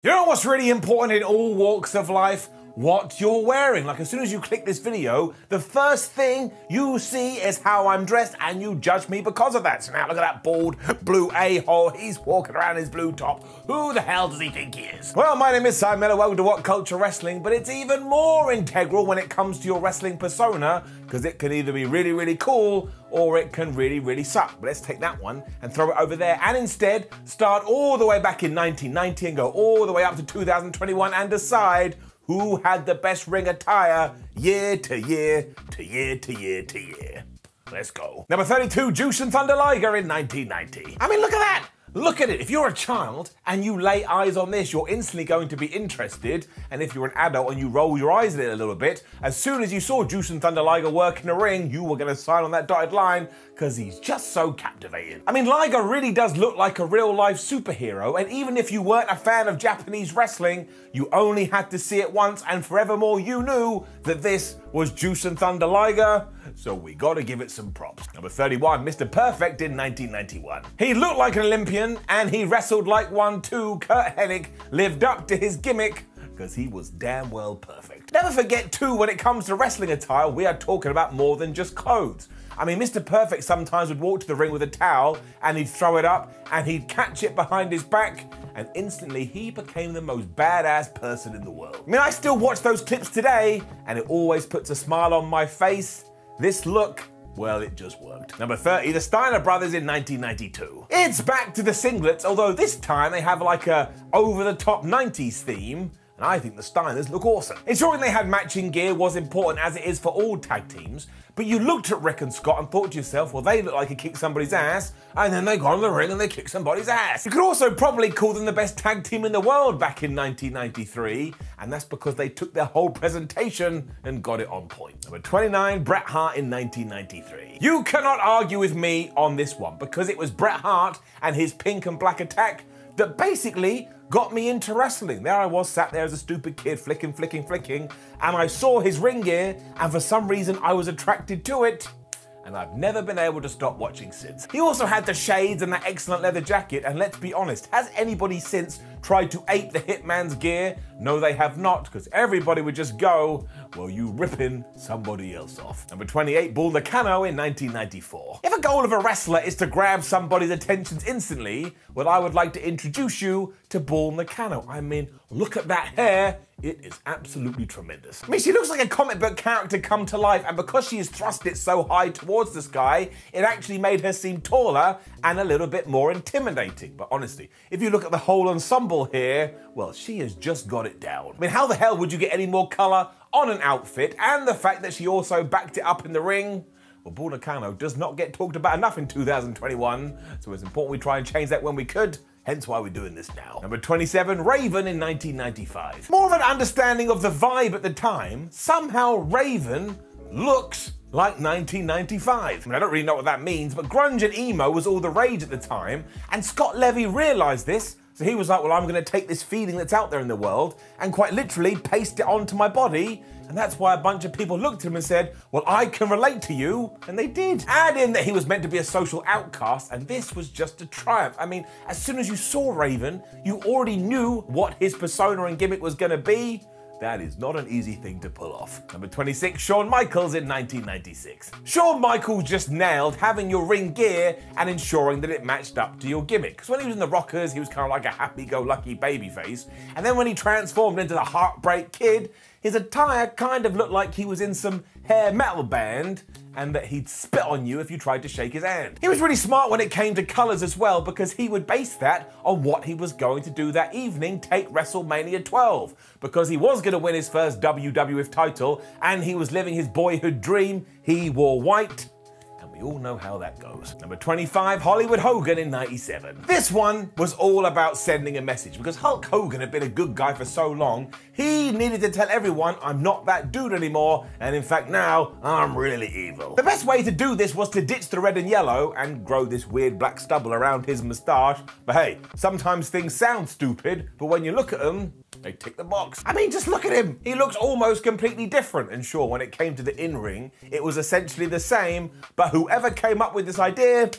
You know what's really important in all walks of life? What you're wearing. Like, as soon as you click this video, the first thing you see is how I'm dressed, and you judge me because of that. So now look at that bald blue a-hole. He's walking around in his blue top. Who the hell does he think he is? Well, my name is Simon Miller. Welcome to What Culture Wrestling, but it's even more integral when it comes to your wrestling persona, because it can either be really, really cool or it can really, really suck. But let's take that one and throw it over there, and instead start all the way back in 1990 and go all the way up to 2021 and decide who had the best ring attire year to year to year to year to year. Let's go. Number 32, JUSHIN Thunder Liger in 1990. I mean, look at that. Look at it. If you're a child and you lay eyes on this, you're instantly going to be interested. And if you're an adult and you roll your eyes at it a little bit, as soon as you saw JUSHIN Thunder Liger work in the ring, you were going to sign on that dotted line because he's just so captivating. I mean, Liger really does look like a real-life superhero, and even if you weren't a fan of Japanese wrestling, you only had to see it once, and forevermore you knew that this was JUSHIN Thunder Liger. So we gotta give it some props. Number 31, Mr. Perfect in 1991. He looked like an Olympian and he wrestled like one too. Kurt Hennig lived up to his gimmick because he was damn well perfect. Never forget too, when it comes to wrestling attire, we are talking about more than just clothes. I mean, Mr. Perfect sometimes would walk to the ring with a towel and he'd throw it up and he'd catch it behind his back, and instantly he became the most badass person in the world. I mean, I still watch those clips today and it always puts a smile on my face. This look, well, it just worked. Number 30, the Steiner brothers in 1992. It's back to the singlets, although this time they have like a over-the-top 90s theme, and I think the Steiners look awesome. Ensuring they had matching gear was important, as it is for all tag teams, but you looked at Rick and Scott and thought to yourself, well, they look like they kicked somebody's ass, and then they got in the ring and they kicked somebody's ass. You could also probably call them the best tag team in the world back in 1993, and that's because they took their whole presentation and got it on point. Number 29, Bret Hart in 1993. You cannot argue with me on this one, because it was Bret Hart and his pink and black attack that basically got me into wrestling. There I was, sat there as a stupid kid, flicking, and I saw his ring gear, and for some reason I was attracted to it, and I've never been able to stop watching since. He also had the shades and that excellent leather jacket, and let's be honest, has anybody since tried to ape the Hitman's gear? No, they have not, because everybody would just go, well, you ripping somebody else off. Number 28, Bull Nakano in 1994. If a goal of a wrestler is to grab somebody's attentions instantly, well, I would like to introduce you to Bull Nakano. I mean, look at that hair. It is absolutely tremendous. I mean, she looks like a comic book character come to life, and because she has thrust it so high towards the sky, it actually made her seem taller and a little bit more intimidating. But honestly, if you look at the whole ensemble here, well, she has just got it down. I mean, how the hell would you get any more color on an outfit? And the fact that she also backed it up in the ring, well, Bull Nakano does not get talked about enough in 2021, so it's important we try and change that when we could. Hence why we're doing this now. Number 27, Raven in 1995. More of an understanding of the vibe at the time, somehow Raven looks like 1995. I mean, I don't really know what that means, but grunge and emo was all the rage at the time, and Scott Levy realized this, so he was like, well, I'm gonna take this feeling that's out there in the world and quite literally paste it onto my body. And that's why a bunch of people looked at him and said, well, I can relate to you, and they did. Add in that he was meant to be a social outcast, and this was just a triumph. I mean, as soon as you saw Raven, you already knew what his persona and gimmick was gonna be. That is not an easy thing to pull off. Number 26, Shawn Michaels in 1996. Shawn Michaels just nailed having your ring gear and ensuring that it matched up to your gimmick. Because when he was in the Rockers, he was kind of like a happy-go-lucky babyface. And then when he transformed into the Heartbreak Kid, his attire kind of looked like he was in some hair metal band, and that he'd spit on you if you tried to shake his hand. He was really smart when it came to colors as well, because he would base that on what he was going to do that evening, take WrestleMania 12. Because he was going to win his first WWF title, and he was living his boyhood dream, he wore white. We all know how that goes. Number 25, Hollywood Hogan in 97. This one was all about sending a message, because Hulk Hogan had been a good guy for so long, he needed to tell everyone, I'm not that dude anymore, and in fact now, I'm really evil. The best way to do this was to ditch the red and yellow and grow this weird black stubble around his moustache, but hey, sometimes things sound stupid, but when you look at them, they tick the box. I mean, just look at him. He looks almost completely different. And sure, when it came to the in-ring, it was essentially the same, but whoever came up with this idea,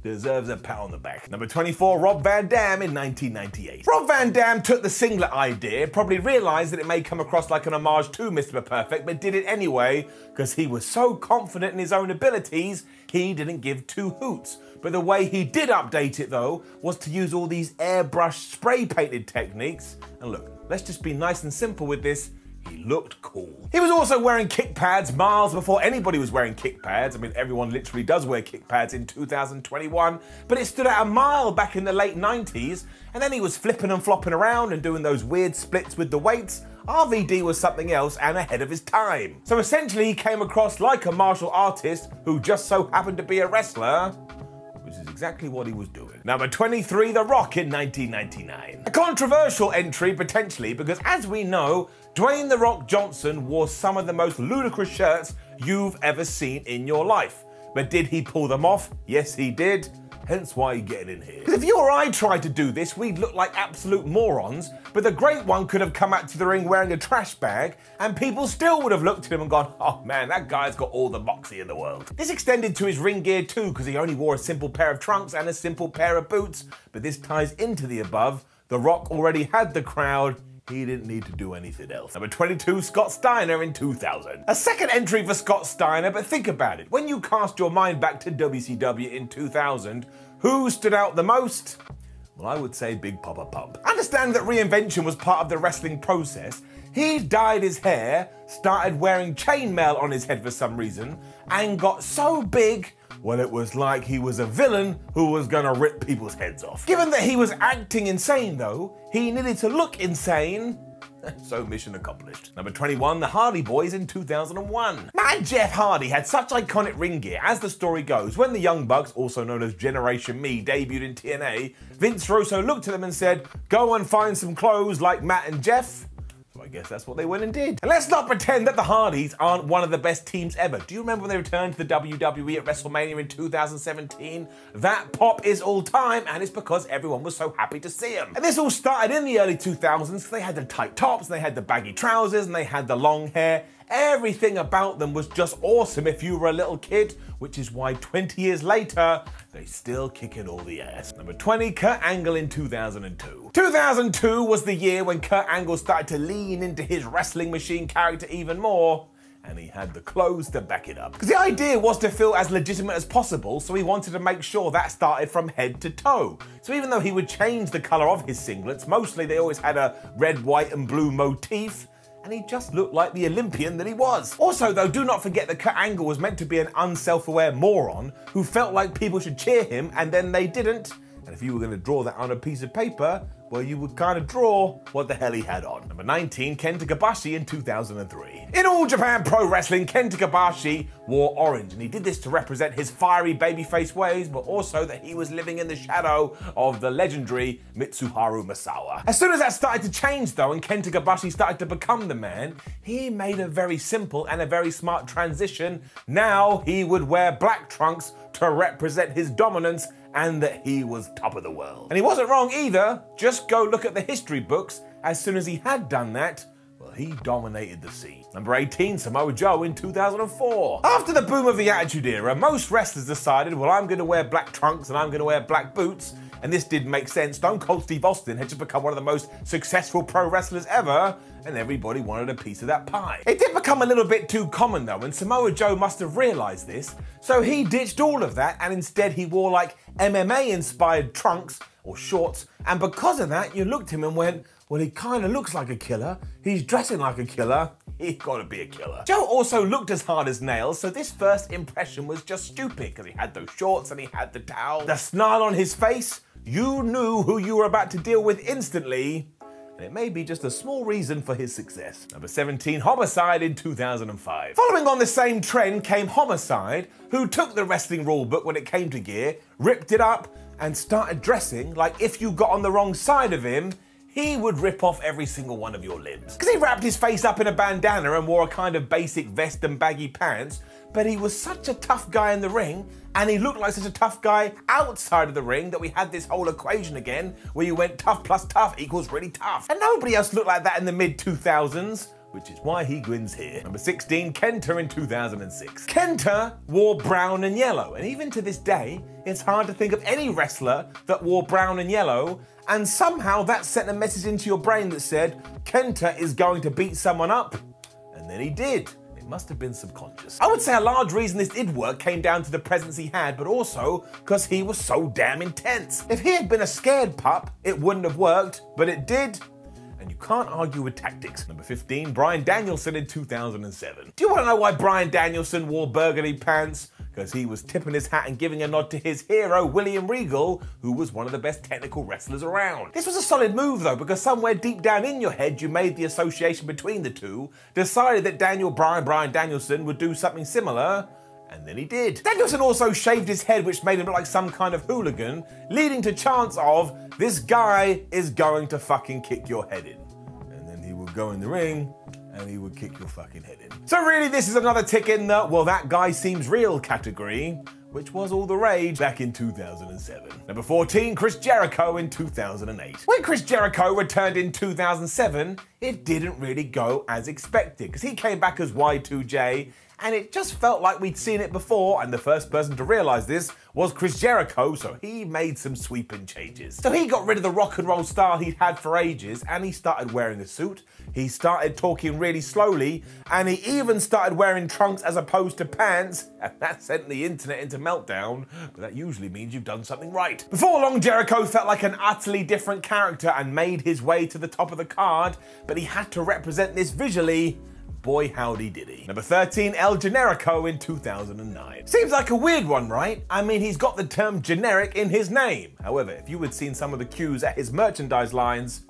deserves a pat on the back. Number 24, Rob Van Dam in 1998. Rob Van Dam took the singlet idea, probably realised that it may come across like an homage to Mr. Perfect, but did it anyway because he was so confident in his own abilities, he didn't give two hoots. But the way he did update it though, was to use all these airbrush spray painted techniques. And look, let's just be nice and simple with this. He looked cool. He was also wearing kick pads miles before anybody was wearing kick pads. I mean, everyone literally does wear kick pads in 2021, but it stood out a mile back in the late 90s, and then he was flipping and flopping around and doing those weird splits with the weights. RVD was something else and ahead of his time. So essentially he came across like a martial artist who just so happened to be a wrestler, which is exactly what he was doing. Number 23, The Rock in 1999. A controversial entry potentially because, as we know, Dwayne "The Rock" Johnson wore some of the most ludicrous shirts you've ever seen in your life. But did he pull them off? Yes, he did. Hence why you're getting in here. Because if you or I tried to do this, we'd look like absolute morons, but the great one could have come out to the ring wearing a trash bag, and people still would have looked at him and gone, oh man, that guy's got all the moxie in the world. This extended to his ring gear too, because he only wore a simple pair of trunks and a simple pair of boots, but this ties into the above. The Rock already had the crowd. He didn't need to do anything else. Number 22, Scott Steiner in 2000. A second entry for Scott Steiner, but think about it. When you cast your mind back to WCW in 2000, who stood out the most? Well, I would say Big Papa Pump. Understand that reinvention was part of the wrestling process. He dyed his hair, started wearing chainmail on his head for some reason, and got so big, well, it was like he was a villain who was gonna rip people's heads off. Given that he was acting insane though, he needed to look insane, so mission accomplished. Number 21, The Hardy Boys in 2001. Man, Jeff Hardy had such iconic ring gear. As the story goes, when the Young Bucks, also known as Generation Me, debuted in TNA, Vince Russo looked at them and said, go and find some clothes like Matt and Jeff. So I guess that's what they went and did. And let's not pretend that the Hardys aren't one of the best teams ever. Do you remember when they returned to the WWE at WrestleMania in 2017? That pop is all time, and it's because everyone was so happy to see them. And this all started in the early 2000s. They had the tight tops, and they had the baggy trousers, and they had the long hair. Everything about them was just awesome if you were a little kid, which is why 20 years later, they still kicking all the ass. Number 20, Kurt Angle in 2002. 2002 was the year when Kurt Angle started to lean into his wrestling machine character even more, and he had the clothes to back it up. Because the idea was to feel as legitimate as possible, so he wanted to make sure that started from head to toe. So even though he would change the colour of his singlets, mostly they always had a red, white and blue motif, and he just looked like the Olympian that he was. Also though, do not forget that Kurt Angle was meant to be an unself-aware moron who felt like people should cheer him and then they didn't. And if you were going to draw that on a piece of paper, well, you would kind of draw what the hell he had on. Number 19, Kenta Kobashi in 2003. In All Japan Pro Wrestling, Kenta Kobashi wore orange, and he did this to represent his fiery babyface ways, but also that he was living in the shadow of the legendary Mitsuharu Misawa. As soon as that started to change though, and Kenta Kobashi started to become the man, he made a very simple and a very smart transition. Now he would wear black trunks to represent his dominance and that he was top of the world. And he wasn't wrong either. Just go look at the history books. As soon as he had done that, well, he dominated the scene. Number 18, Samoa Joe in 2004. After the boom of the Attitude Era, most wrestlers decided, well, I'm going to wear black trunks and I'm going to wear black boots. And this did make sense. Stone Cold Steve Austin had just become one of the most successful pro wrestlers ever, and everybody wanted a piece of that pie. It did become a little bit too common though, and Samoa Joe must have realized this, so he ditched all of that and instead he wore like MMA inspired trunks or shorts, and because of that you looked at him and went, well, he kind of looks like a killer, he's dressing like a killer, he's gotta be a killer. Joe also looked as hard as nails, so this first impression was just stupid because he had those shorts and he had the towel. The snarl on his face, you knew who you were about to deal with instantly, and it may be just a small reason for his success. Number 17, Homicide in 2005. Following on the same trend came Homicide, who took the wrestling rule book when it came to gear, ripped it up, and started dressing like if you got on the wrong side of him, he would rip off every single one of your limbs. Because he wrapped his face up in a bandana and wore a kind of basic vest and baggy pants, but he was such a tough guy in the ring, and he looked like such a tough guy outside of the ring that we had this whole equation again, where you went tough plus tough equals really tough. And nobody else looked like that in the mid-2000s. which is why he wins here. Number 16, KENTA in 2006. KENTA wore brown and yellow, and even to this day, it's hard to think of any wrestler that wore brown and yellow, and somehow that sent a message into your brain that said, KENTA is going to beat someone up. And then he did. It must have been subconscious. I would say a large reason this did work came down to the presence he had, but also because he was so damn intense. If he had been a scared pup, it wouldn't have worked, but it did. And you can't argue with tactics. Number 15, Bryan Danielson in 2007. Do you want to know why Bryan Danielson wore burgundy pants? Because he was tipping his hat and giving a nod to his hero, William Regal, who was one of the best technical wrestlers around. This was a solid move though, because somewhere deep down in your head you made the association between the two, decided that Bryan Danielson would do something similar, and then he did. Danielson also shaved his head, which made him look like some kind of hooligan, leading to chants of, this guy is going to fucking kick your head in. And then he would go in the ring, and he would kick your fucking head in. So really, this is another tick in the, well, that guy seems real category, which was all the rage back in 2007. Number 14, Chris Jericho in 2008. When Chris Jericho returned in 2007, it didn't really go as expected, because he came back as Y2J, and it just felt like we'd seen it before, and the first person to realize this was Chris Jericho, so he made some sweeping changes. So he got rid of the rock and roll style he'd had for ages, and he started wearing a suit, he started talking really slowly, and he even started wearing trunks as opposed to pants, and that sent the internet into meltdown, but that usually means you've done something right. Before long, Jericho felt like an utterly different character and made his way to the top of the card, but he had to represent this visually. Boy, howdy did he. Number 13, El Generico in 2009. Seems like a weird one, right? I mean, he's got the term generic in his name. However, if you had seen some of the cues at his merchandise lines,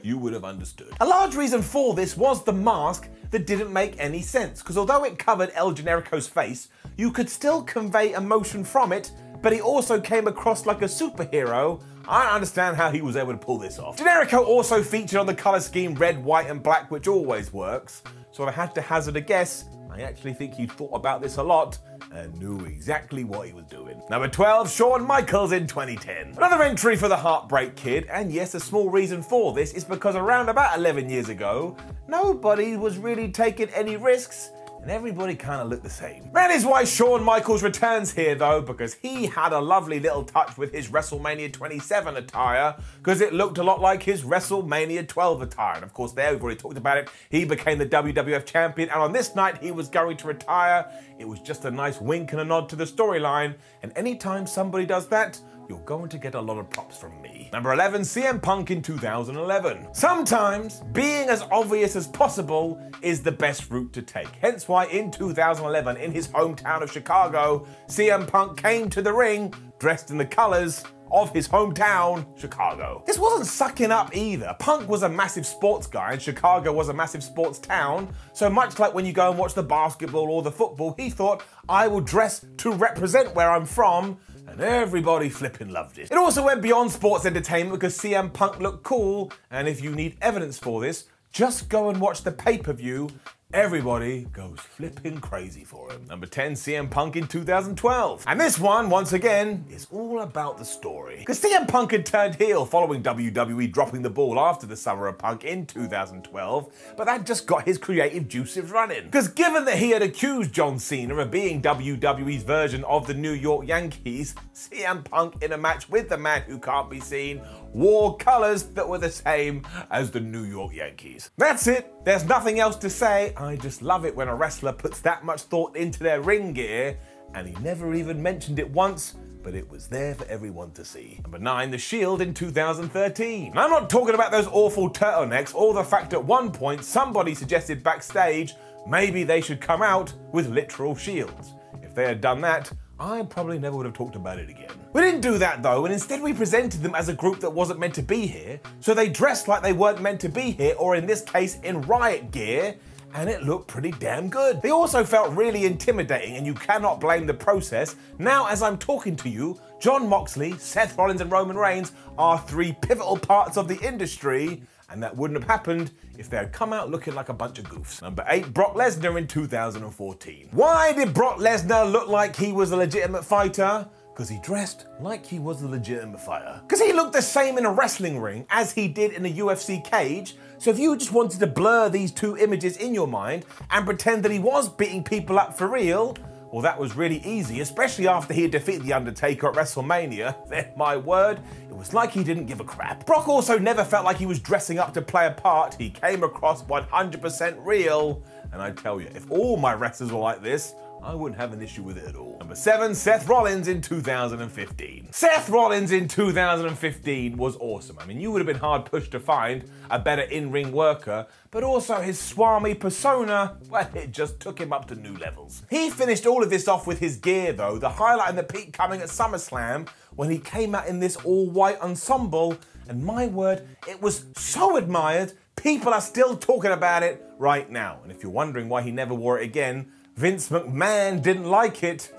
you would have understood. A large reason for this was the mask that didn't make any sense, because although it covered El Generico's face, you could still convey emotion from it, but he also came across like a superhero. I don't understand how he was able to pull this off. Generico also featured on the color scheme red, white, and black, which always works. So if I had to hazard a guess, I actually think he thought about this a lot and knew exactly what he was doing. Number 12, Shawn Michaels in 2010. Another entry for the Heartbreak Kid, and yes, a small reason for this is because around about 11 years ago, nobody was really taking any risks, and everybody kind of looked the same. That is why Shawn Michaels returns here though, because he had a lovely little touch with his WrestleMania 27 attire, because it looked a lot like his WrestleMania 12 attire. And of course, there we've already talked about it. He became the WWF champion, and on this night he was going to retire. It was just a nice wink and a nod to the storyline, and anytime somebody does that, you're going to get a lot of props from me. Number 11, CM Punk in 2011. Sometimes being as obvious as possible is the best route to take. Hence why in 2011, in his hometown of Chicago, CM Punk came to the ring dressed in the colors of his hometown, Chicago. This wasn't sucking up either. Punk was a massive sports guy and Chicago was a massive sports town, so much like when you go and watch the basketball or the football, he thought, I will dress to represent where I'm from, and everybody flipping loved it. It also went beyond sports entertainment because CM Punk looked cool, and if you need evidence for this, just go and watch the pay-per-view. Everybody goes flipping crazy for him. Number 10, CM Punk in 2012. And this one, once again, is all about the story. Because CM Punk had turned heel following WWE dropping the ball after the Summer of Punk in 2012, but that just got his creative juices running. Because given that he had accused John Cena of being WWE's version of the New York Yankees, CM Punk in a match with the man who can't be seen wore colors that were the same as the New York Yankees. That's it. There's nothing else to say. I just love it when a wrestler puts that much thought into their ring gear, and he never even mentioned it once, but it was there for everyone to see. Number 9, The Shield in 2013. And I'm not talking about those awful turtlenecks or the fact at one point somebody suggested backstage maybe they should come out with literal shields. If they had done that, I probably never would have talked about it again. We didn't do that though, and instead we presented them as a group that wasn't meant to be here, so they dressed like they weren't meant to be here, or in this case, in riot gear, and it looked pretty damn good. They also felt really intimidating, and you cannot blame the process. Now, as I'm talking to you, Jon Moxley, Seth Rollins, and Roman Reigns are 3 pivotal parts of the industry, and that wouldn't have happened if they had come out looking like a bunch of goofs. Number 8, Brock Lesnar in 2014. Why did Brock Lesnar look like he was a legitimate fighter? Because he dressed like he was a legitimate fighter. Because he looked the same in a wrestling ring as he did in a UFC cage. So if you just wanted to blur these two images in your mind and pretend that he was beating people up for real, well, that was really easy, especially after he had defeated The Undertaker at WrestleMania. Then, my word, it was like he didn't give a crap. Brock also never felt like he was dressing up to play a part. He came across 100% real. And I tell you, if all my wrestlers were like this, I wouldn't have an issue with it at all. Number 7, Seth Rollins in 2015. Seth Rollins in 2015 was awesome. I mean, you would have been hard pushed to find a better in-ring worker, but also his swami persona, well, it just took him up to new levels. He finished all of this off with his gear though, the highlight and the peak coming at SummerSlam when he came out in this all-white ensemble, and my word, it was so admired, people are still talking about it right now. And if you're wondering why he never wore it again, Vince McMahon didn't like it,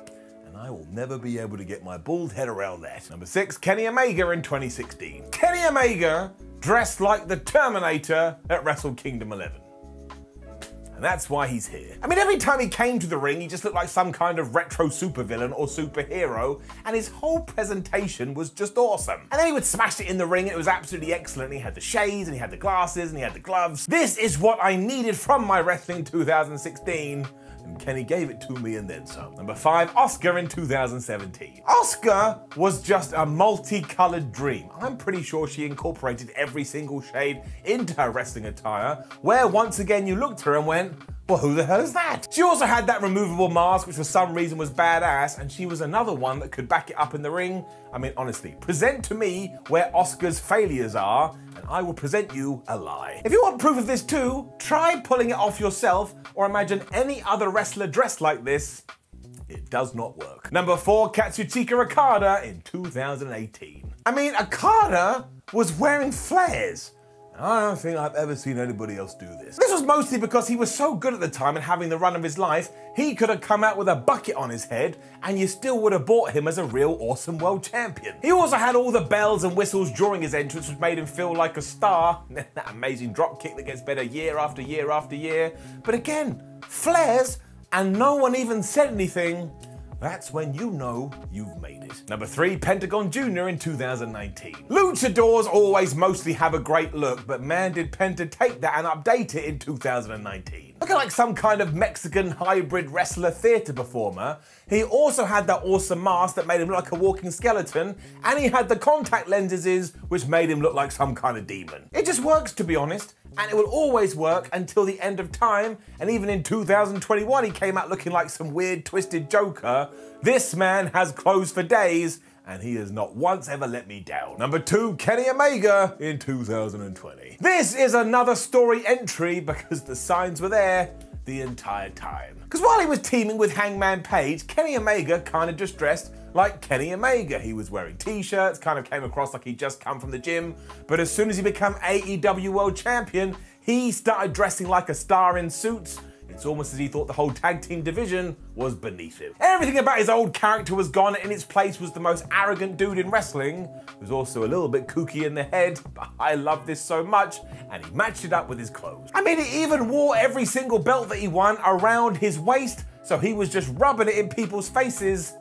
and I will never be able to get my bald head around that. Number 6, Kenny Omega in 2016. Kenny Omega dressed like the Terminator at Wrestle Kingdom 11. And that's why he's here. I mean, every time he came to the ring, he just looked like some kind of retro supervillain or superhero, and his whole presentation was just awesome. And then he would smash it in the ring, and it was absolutely excellent. He had the shades, and he had the glasses, and he had the gloves. This is what I needed from my wrestling 2016. And Kenny gave it to me and then some. Number 5, Asuka in 2017. Asuka was just a multicolored dream. I'm pretty sure she incorporated every single shade into her wrestling attire, where once again you looked at her and went, well, who the hell is that? She also had that removable mask, which for some reason was badass, and she was another one that could back it up in the ring. I mean, honestly, present to me where Asuka's failures are, and I will present you a lie. If you want proof of this too, try pulling it off yourself, or imagine any other wrestler dressed like this. It does not work. Number 4, KAZUCHIKA Okada in 2018. I mean, Okada was wearing flares. I don't think I've ever seen anybody else do this. This was mostly because he was so good at the time and having the run of his life, he could have come out with a bucket on his head and you still would have bought him as a real awesome world champion. He also had all the bells and whistles during his entrance, which made him feel like a star. That amazing drop kick that gets better year after year after year. But again, flares and no one even said anything. That's when you know you've made it. Number 3, Pentagon Jr. in 2019. Luchadors always mostly have a great look, but man did Penta take that and update it in 2019. Looking like some kind of Mexican hybrid wrestler theatre performer, he also had that awesome mask that made him look like a walking skeleton, and he had the contact lenses which made him look like some kind of demon. It just works, to be honest, and it will always work until the end of time, and even in 2021 he came out looking like some weird twisted Joker. This man has clothes for days, and he has not once ever let me down. Number 2, Kenny Omega in 2020. This is another story entry because the signs were there the entire time. Because while he was teaming with Hangman Page, Kenny Omega kind of just dressed like Kenny Omega. He was wearing t-shirts, kind of came across like he'd just come from the gym, but as soon as he became AEW World Champion, he started dressing like a star in suits. It's almost as he thought the whole tag team division was beneath him. Everything about his old character was gone, and in its place was the most arrogant dude in wrestling, who was also a little bit kooky in the head, but I love this so much, and he matched it up with his clothes. I mean, he even wore every single belt that he won around his waist, so he was just rubbing it in people's faces.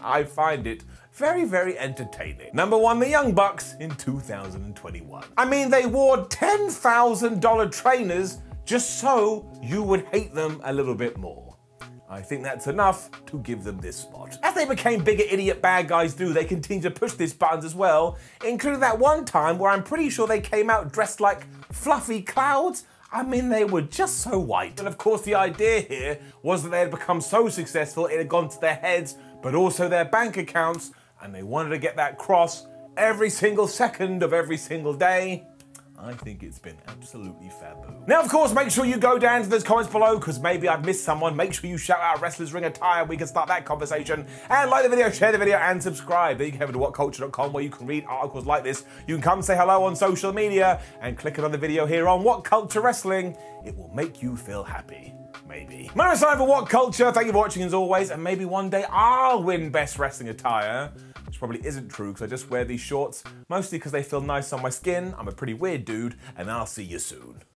I find it very, very entertaining. Number 1, the Young Bucks in 2021. I mean, they wore $10,000 trainers just so you would hate them a little bit more. I think that's enough to give them this spot. As they became bigger idiot bad guys do, they continue to push these buttons as well, including that one time where I'm pretty sure they came out dressed like fluffy clouds. I mean, they were just so white. And of course, the idea here was that they had become so successful, it had gone to their heads, but also their bank accounts, and they wanted to get that cross every single second of every single day. I think it's been absolutely faboo. Now, of course, make sure you go down to those comments below, because maybe I've missed someone. Make sure you shout out Wrestlers Ring Attire. We can start that conversation. And like the video, share the video, and subscribe. Then you can head over to whatculture.com, where you can read articles like this. You can come say hello on social media, and click another video here on What Culture Wrestling. It will make you feel happy. Maybe. My name is Simon for What Culture. Thank you for watching as always, and maybe one day I'll win Best Wrestling Attire. Which probably isn't true, because I just wear these shorts, mostly because they feel nice on my skin. I'm a pretty weird dude, and I'll see you soon.